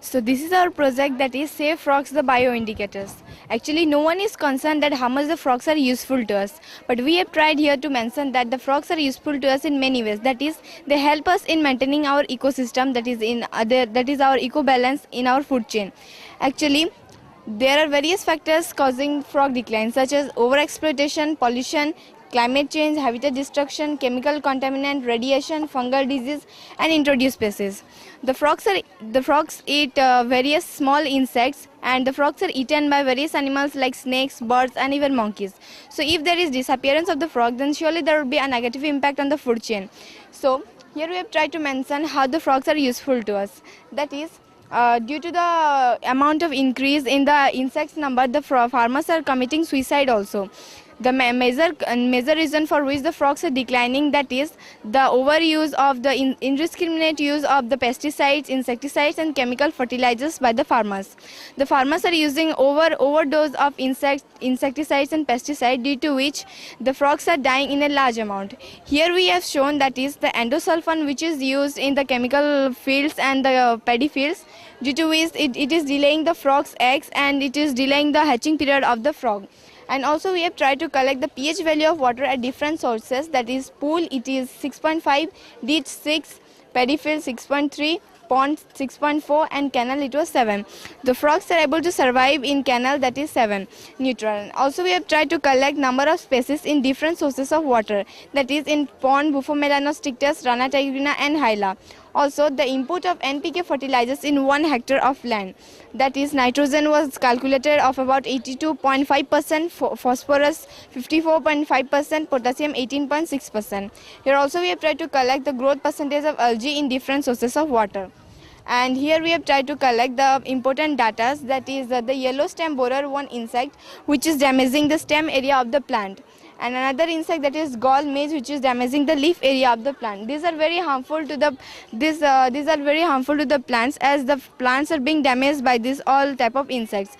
So this is our project, that is Save Frogs the Bioindicators. Actually no one is concerned that how much the frogs are useful to us, but we have tried here to mention that the frogs are useful to us in many ways. That is, they help us in maintaining our ecosystem, that is our eco balance in our food chain. Actually there are various factors causing frog decline, such as overexploitation, pollution, climate change, habitat destruction, chemical contaminant, radiation, fungal disease, and introduced species. The frogs eat various small insects, and the frogs are eaten by various animals like snakes, birds, and even monkeys. So if there is disappearance of the frog, then surely there will be a negative impact on the food chain. So here we have tried to mention how the frogs are useful to us. That is, due to the amount of increase in the insects number, the farmers are committing suicide also. The major reason for which the frogs are declining, that is the overuse of the indiscriminate use of the pesticides, insecticides, and chemical fertilizers by the farmers. The farmers are using overdose of insecticides and pesticides, due to which the frogs are dying in a large amount. Here we have shown, that is the endosulfan, which is used in the chemical fields and the paddy fields, due to which it is delaying the frog's eggs and it is delaying the hatching period of the frog. And also we have tried to collect the pH value of water at different sources, that is pool it is 6.5, ditch 6, paddy field 6.3, pond 6.4, and canal it was 7. The frogs are able to survive in canal, that is 7 neutral. Also we have tried to collect number of species in different sources of water, that is in pond Buphomelanostichtus, Rana tigrina, and Hyla. Also the input of NPK fertilizers in 1 hectare of land, that is nitrogen was calculated of about 82.5%, phosphorus 54.5%, potassium 18.6%. Here also we have tried to collect the growth percentage of algae in different sources of water. And here we have tried to collect the important data, that is the yellow stem borer worm insect, which is damaging the stem area of the plant, and another insect, that is gall maize, which is damaging the leaf area of the plant. These are very harmful to the plants, as the plants are being damaged by this all type of insects.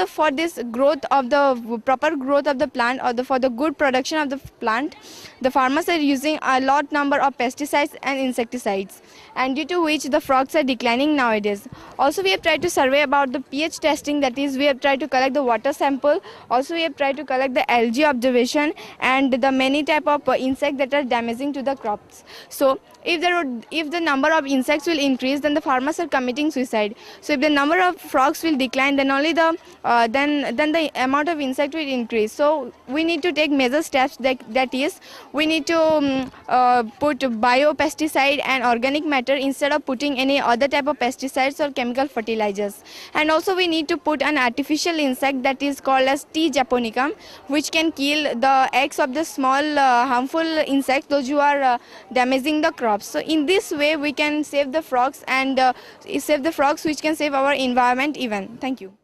For this growth of the proper growth of the plant, or for the good production of the plant, the farmers are using a lot number of pesticides and insecticides, and due to which the frogs are declining nowadays. Also we have tried to survey about the pH testing, that is we have tried to collect the water sample. Also we have tried to collect the algae observation and the many type of insects that are damaging to the crops. So if the number of insects will increase, then the farmers are committing suicide. So if the number of frogs will decline, then only the amount of insect will increase. So we need to take major steps, that is we need to put biopesticide and organic matter instead of putting any other type of pesticides or chemical fertilizers. And also we need to put an artificial insect, that is called as T. japonicum, which can kill the eggs of the small harmful insects, those who are damaging the crops. So in this way we can save the frogs, and save the frogs, which can save our environment even. Thank you.